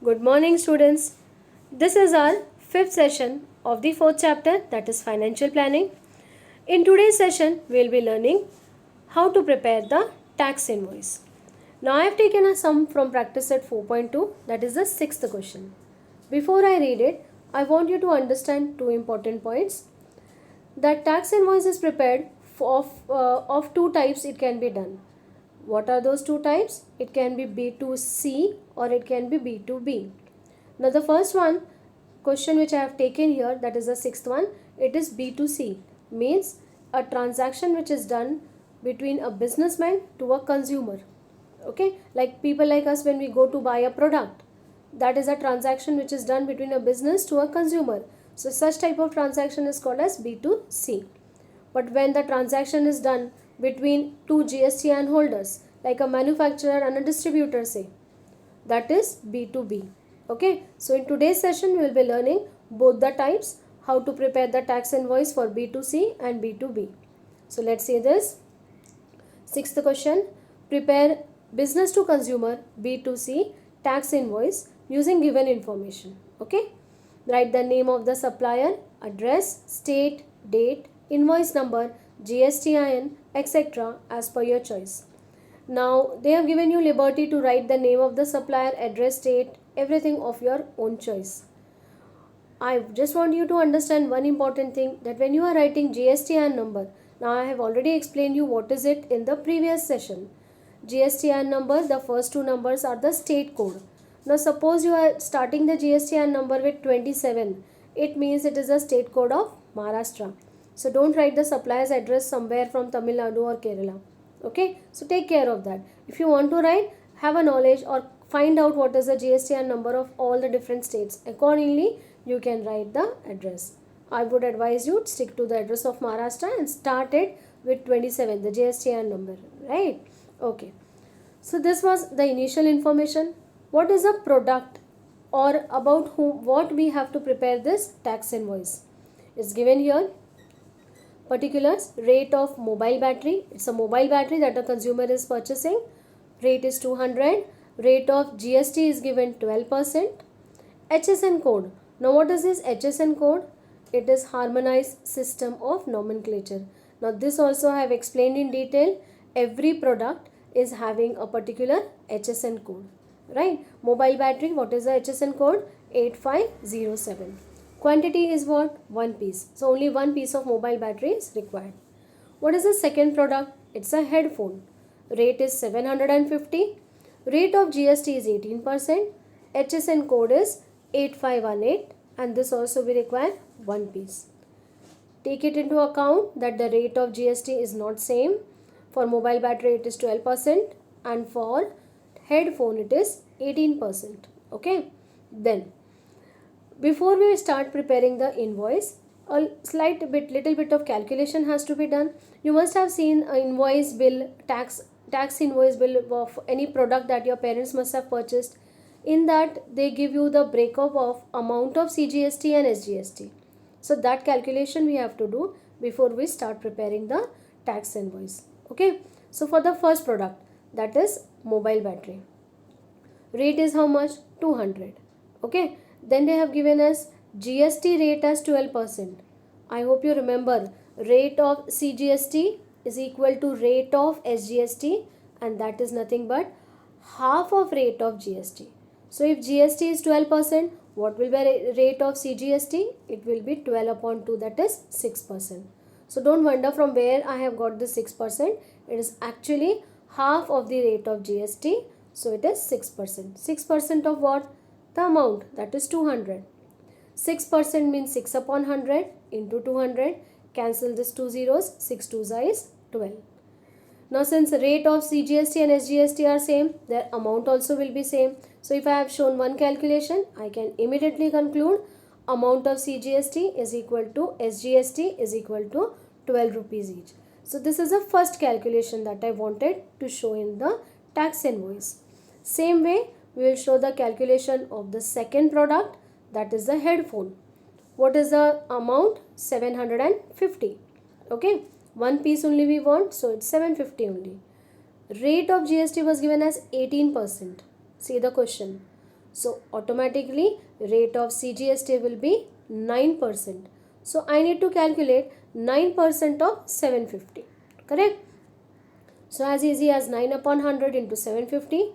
Good morning, students. This is our fifth session of the fourth chapter, that is financial planning. In today's session, we will be learning how to prepare the tax invoice. Now, I have taken a sum from practice set 4.2, that is the sixth question. Before I read it, I want you to understand two important points. That tax invoice is prepared of two types. It can be done. What are those two types? It can be B2C or it can be B2B. Now the first one question which I have taken here, that is the sixth one, it is B2C, means a transaction which is done between a businessman to a consumer. Okay, like people like us, when we go to buy a product, that is a transaction which is done between a business to a consumer. So such type of transaction is called as B2C. But when the transaction is done between two GST holders, like a manufacturer and a distributor, say, that is B2B. Okay, so in today's session we will be learning both the types, how to prepare the tax invoice for B2C and B2B. So let's see this. Sixth question, prepare business to consumer B2C tax invoice using given information. Okay, write the name of the supplier, address, state, date, invoice number, GSTIN, etc. as per your choice. Now they have given you liberty to write the name of the supplier, address, date, everything of your own choice. I just want you to understand one important thing, that when you are writing GSTIN number, now I have already explained you what is it in the previous session. GSTIN number, the first two numbers are the state code. Now suppose you are starting the GSTIN number with 27, it means it is a state code of Maharashtra. So don't write the supplier's address somewhere from Tamil Nadu or Kerala. Okay, so take care of that. If you want to write, have a knowledge or find out what is the GSTIN number of all the different states. Accordingly, you can write the address. I would advise you to stick to the address of Maharashtra and start it with 27, the GSTIN number, right? Okay. So this was the initial information. What is a product, or about whom, what we have to prepare this tax invoice? It's given here. Particulars, rate of mobile battery, it's a mobile battery that the consumer is purchasing, rate is 200, rate of GST is given 12%, HSN code. Now what is this HSN code? It is harmonized system of nomenclature. Now this also I have explained in detail. Every product is having a particular HSN code, right? Mobile battery, what is the HSN code? 8507. Quantity is what? One piece. So only one piece of mobile battery is required. What is the second product? It's a headphone. Rate is 750. Rate of GST is 18%. HSN code is 8518, and this also will require one piece. Take it into account that the rate of GST is not same. For mobile battery it is 12% and for headphone it is 18%. Okay. Then before we start preparing the invoice, a little bit of calculation has to be done. You must have seen an invoice bill, tax invoice bill of any product that your parents must have purchased. In that they give you the breakup of amount of CGST and SGST. So that calculation we have to do before we start preparing the tax invoice. Okay. So for the first product, that is mobile battery, rate is how much? 200. Okay. Then they have given us GST rate as 12%. I hope you remember, rate of CGST is equal to rate of SGST, and that is nothing but half of rate of GST. So if GST is 12%, what will be rate of CGST? It will be 12 upon 2, that is 6%. So don't wonder from where I have got the 6%. It is actually half of the rate of GST. So it is 6%. 6% of what? The amount, that is 200. 6% means 6 upon 100 into 200. Cancel this 2 zeros. 6 2s is 12. Now since rate of CGST and SGST are same, their amount also will be same. So if I have shown one calculation, I can immediately conclude amount of CGST is equal to SGST is equal to 12 rupees each. So this is the first calculation that I wanted to show in the tax invoice. Same way, we will show the calculation of the second product, that is the headphone. What is the amount? 750. Okay, one piece only we want, so it's 750 only. Rate of GST was given as 18%. See the question. So automatically rate of CGST will be 9%. So I need to calculate 9% of 750. Correct? So as easy as 9 upon 100 into 750.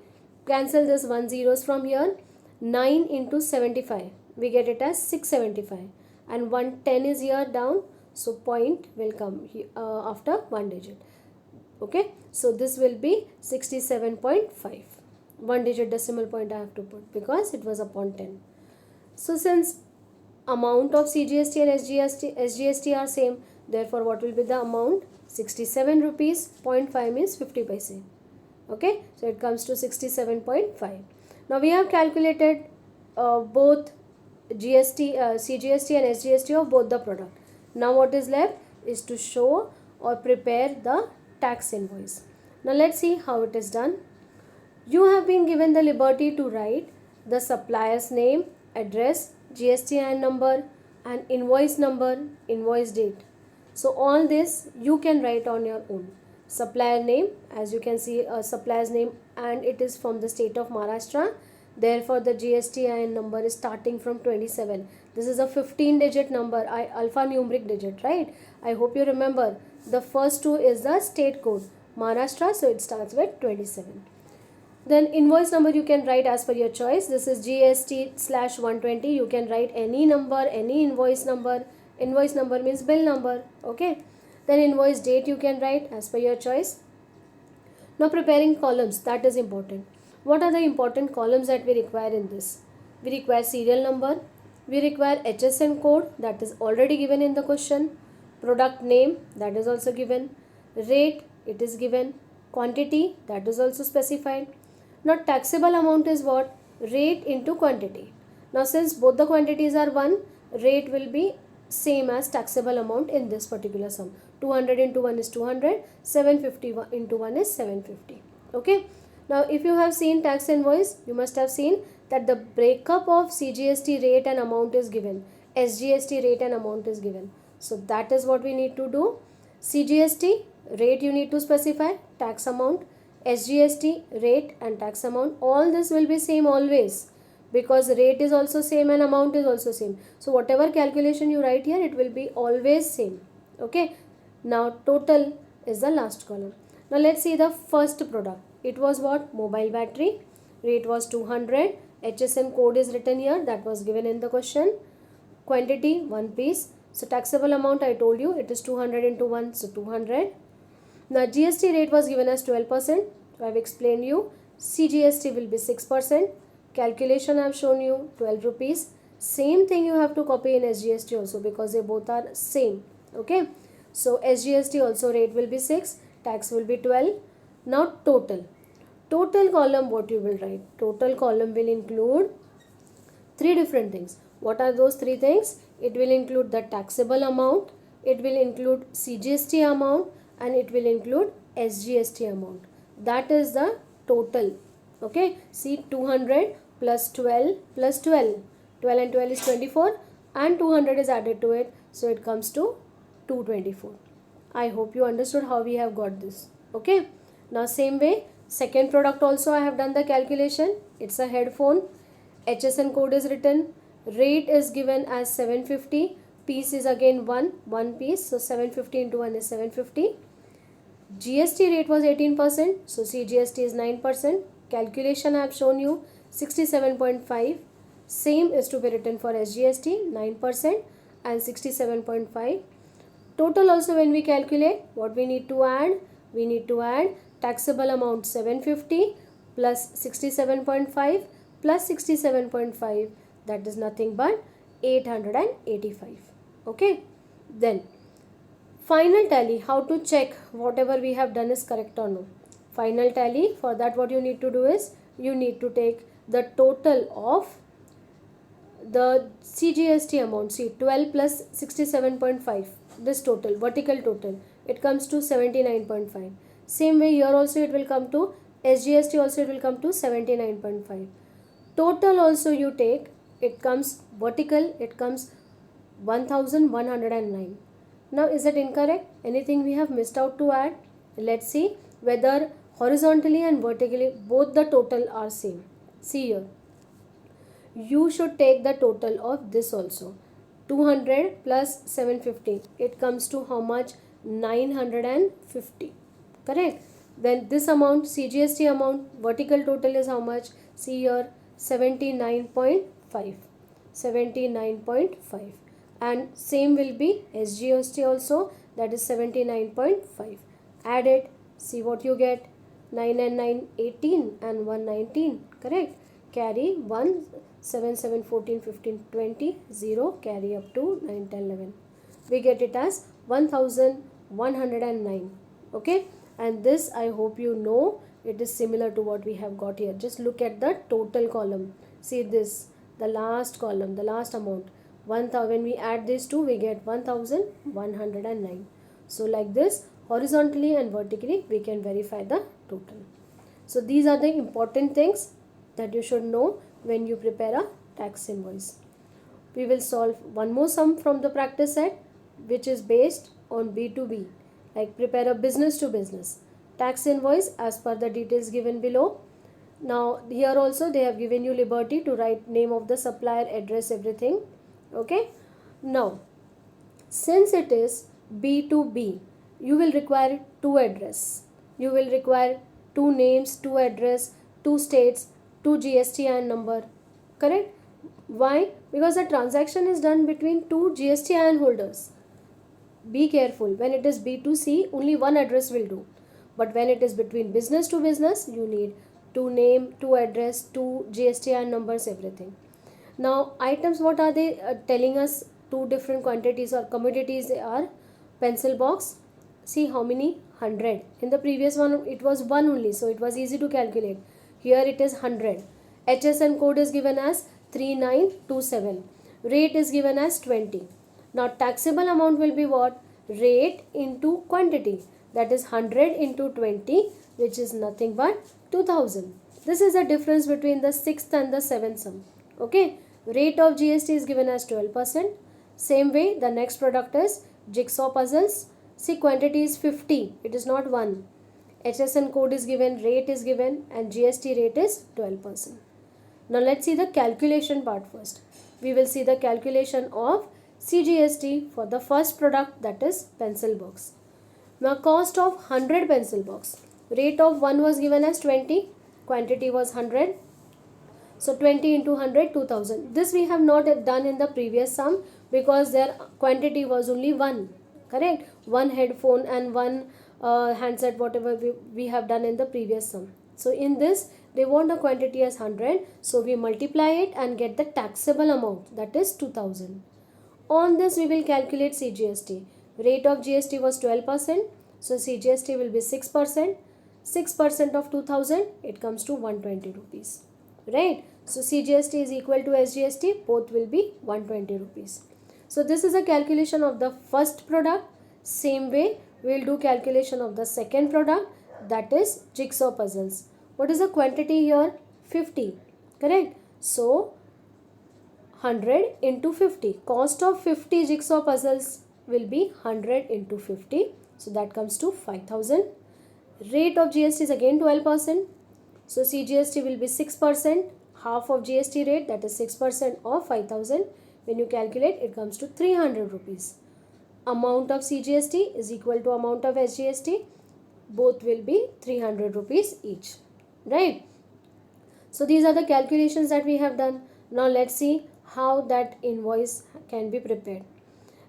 Cancel this 1 zeros from here. 9 into 75. We get it as 675. And 110 is here down. So point will come after one digit. Okay. So this will be 67.5. One digit decimal point I have to put because it was upon 10. So since amount of CGST and SGST are same, therefore what will be the amount? 67 rupees, 0.5 means 50 paise. Okay, so it comes to 67.5. Now we have calculated both CGST and SGST of both the product. Now what is left is to show or prepare the tax invoice. Now let's see how it is done. You have been given the liberty to write the supplier's name, address, GSTIN number and invoice number, invoice date. So all this you can write on your own. Supplier name, as you can see a supplier's name and it is from the state of Maharashtra. Therefore the GSTIN number is starting from 27. This is a 15 digit number, alphanumeric digit, right? I hope you remember. The first two is the state code, Maharashtra, so it starts with 27. Then invoice number you can write as per your choice. This is GST/120. You can write any number, any invoice number. Invoice number means bill number. Okay. Then invoice date you can write as per your choice. Now preparing columns, that is important. What are the important columns that we require in this? We require serial number. We require HSN code, that is already given in the question. Product name, that is also given. Rate, it is given. Quantity, that is also specified. Now taxable amount is what? Rate into quantity. Now since both the quantities are 1, rate will be same as taxable amount in this particular sum. 200 into 1 is 200, 750 into 1 is 750. Okay. Now if you have seen tax invoice, you must have seen that the breakup of CGST rate and amount is given. SGST rate and amount is given. So that is what we need to do. CGST rate you need to specify, tax amount. SGST rate and tax amount, all this will be same always because rate is also same and amount is also same. So whatever calculation you write here, it will be always same. Okay. Now total is the last column. Now let's see the first product. It was what? Mobile battery. Rate was 200. HSN code is written here, that was given in the question. Quantity 1 piece. So taxable amount I told you, it is 200 into 1, so 200. Now GST rate was given as 12%. So I have explained you. CGST will be 6%. Calculation I have shown you, 12 rupees. Same thing you have to copy in SGST also because they both are same. Okay. So SGST also rate will be 6. Tax will be 12. Now total. Total column what you will write? Total column will include 3 different things. What are those 3 things? It will include the taxable amount. It will include CGST amount. And it will include SGST amount. That is the total. Okay. See 200 plus 12 plus 12. 12 and 12 is 24 and 200 is added to it. So it comes to 224. I hope you understood how we have got this. Okay. Now same way, second product also I have done the calculation. It's a headphone. HSN code is written. Rate is given as 750. Piece is again 1 piece. So 750 into 1 is 750. GST rate was 18%. So CGST is 9%. Calculation I have shown you 67.5. Same is to be written for SGST 9% and 67.5. Total also when we calculate, what we need to add? We need to add taxable amount 750 plus 67.5 plus 67.5, that is nothing but 885. Okay. Then final tally, how to check whatever we have done is correct or no. Final tally, for that what you need to do is you need to take the total of the CGST amount. See 12 plus 67.5, this total, vertical total, it comes to 79.5. Same way here also it will come to SGST, also it will come to 79.5. Total also you take, it comes vertical, it comes 1109. Now is it incorrect? Anything we have missed out to add? Let's see whether horizontally and vertically both the total are same. See here. you should take the total of this also. 200 plus 750, it comes to how much? 950. Correct? Then this amount, CGST amount, vertical total is how much? See here, 79.5. 79.5. And same will be SGST also, that is 79.5. Add it, see what you get. 9 and 9, 18 and 1, 19. Correct? Carry 1, 7, 7, 14, 15, 20, 0, carry up to 9, 10, 11. We get it as 1109. Okay? And this, I hope you know, it is similar to what we have got here. Just look at the total column. See this, the last column, the last amount. 1000, when we add these two, we get 1109. So like this, horizontally and vertically, we can verify the total. So these are the important things that you should know when you prepare a tax invoice. We will solve one more sum from the practice set, which is based on B2B, like prepare a business to business tax invoice as per the details given below. Now here also they have given you liberty to write name of the supplier, address, everything. Okay. Now since it is B2B, you will require two address. You will require two names, two address, two states, two GSTIN number. Correct? Why? Because the transaction is done between two GSTIN holders. Be careful. When it is B2C, only one address will do. But when it is between business to business, you need two name, two address, two GSTIN numbers, everything. Now items, what are they telling us? Two different quantities or commodities they are. Pencil box, see how many? 100. In the previous one it was 1 only, so it was easy to calculate. Here it is 100. HSN code is given as 3927. Rate is given as 20. Now taxable amount will be what? Rate into quantity, that is 100 into 20, which is nothing but 2000. This is the difference between the 6th and the 7th sum. Okay. Rate of GST is given as 12%. Same way the next product is jigsaw puzzles. See, quantity is 50, it is not 1. HSN code is given, rate is given, and GST rate is 12%. Now let's see the calculation part first. We will see the calculation of CGST for the first product, that is pencil box. Now cost of 100 pencil box. Rate of 1 was given as 20, quantity was 100. So 20 into 100, 2000. This we have not done in the previous sum because their quantity was only 1. Correct? One headphone and one handset, whatever we have done in the previous sum. So in this, they want a quantity as 100. So we multiply it and get the taxable amount, that is 2000. On this, we will calculate CGST. Rate of GST was 12%. So CGST will be 6%. 6% of 2000, it comes to 120 rupees. Right? So CGST is equal to SGST, both will be 120 rupees. So this is a calculation of the first product. Same way we will do calculation of the second product, that is jigsaw puzzles. What is the quantity here? 50. Correct? So 100 into 50. Cost of 50 jigsaw puzzles will be 100 into 50. So that comes to 5000. Rate of GST is again 12%. So CGST will be 6%. Half of GST rate, that is 6% of 5000. When you calculate, it comes to 300 rupees. Amount of CGST is equal to amount of SGST. Both will be 300 rupees each. Right? So these are the calculations that we have done. Now let's see how that invoice can be prepared.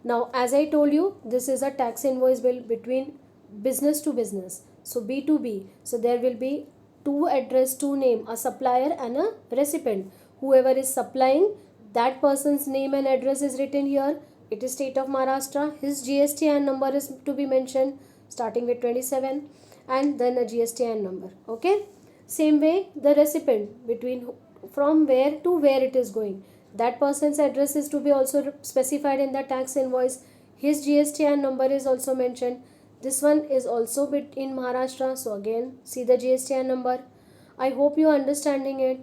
Now as I told you, this is a tax invoice bill between business to business. So B2B. So there will be two address, two name, a supplier and a recipient. Whoever is supplying, that person's name and address is written here. It is state of Maharashtra. His GSTIN number is to be mentioned starting with 27 and then a GSTIN number. Okay. Same way the recipient, between from where to where it is going, that person's address is to be also specified in the tax invoice. His GSTIN number is also mentioned. This one is also in Maharashtra. So again, see the GSTIN number. I hope you are understanding it.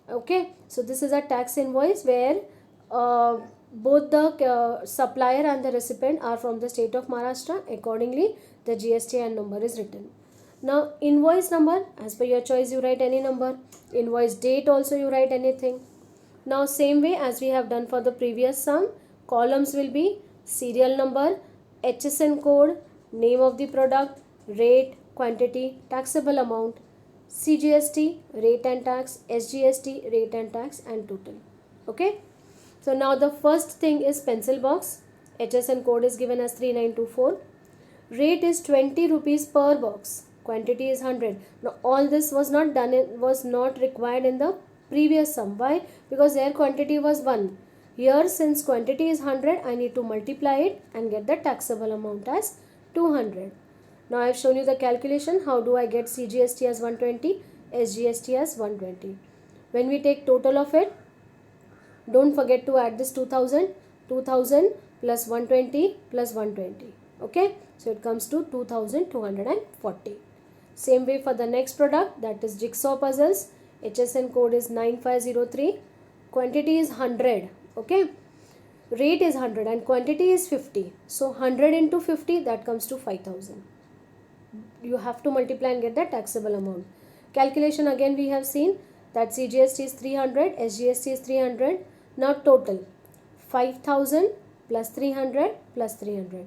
Okay. So this is a tax invoice where both the supplier and the recipient are from the state of Maharashtra. Accordingly, the GSTIN number is written. Now invoice number, as per your choice you write any number. Invoice date also you write anything. Now same way as we have done for the previous sum, columns will be serial number, HSN code, name of the product, rate, quantity, taxable amount, Cgst, rate and tax, Sgst, rate and tax, and total. Okay. So now the first thing is pencil box. HSN code is given as 3924. Rate is 20 rupees per box. Quantity is 100. Now all this was not done, was not required in the previous sum. Why? Because their quantity was 1. Here since quantity is 100, I need to multiply it and get the taxable amount as 200. Now I have shown you the calculation. How do I get Cgst as 120, Sgst as 120? When we take total of it, don't forget to add this 2000 plus 120 plus 120. Okay, so it comes to 2240. Same way for the next product, that is jigsaw puzzles. HSN code is 9503. Quantity is 100. Okay, rate is 100 and quantity is 50. So 100 into 50, that comes to 5000. You have to multiply and get the taxable amount. Calculation again we have seen that Cgst is 300, Sgst is 300. Now total 5000 plus 300 plus 300,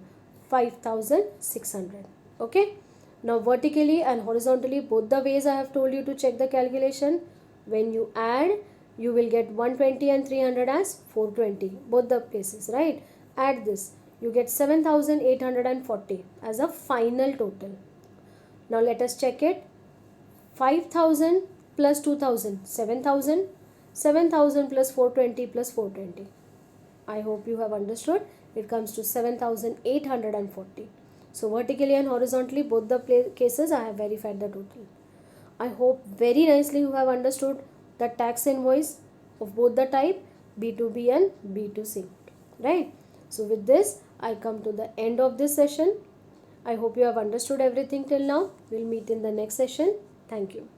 5600. Okay. Now vertically and horizontally, both the ways I have told you to check the calculation. When you add, you will get 120 and 300 as 420, both the places, right? Add this, you get 7840 as a final total. Now let us check it. 5000 plus 2000, 7000. 7000 plus 420 plus 420. I hope you have understood. It comes to 7840. So vertically and horizontally, both the cases I have verified the total. I hope very nicely you have understood the tax invoice of both the type B2B and B2C. Right? So with this, I come to the end of this session. I hope you have understood everything till now. We'll meet in the next session. Thank you.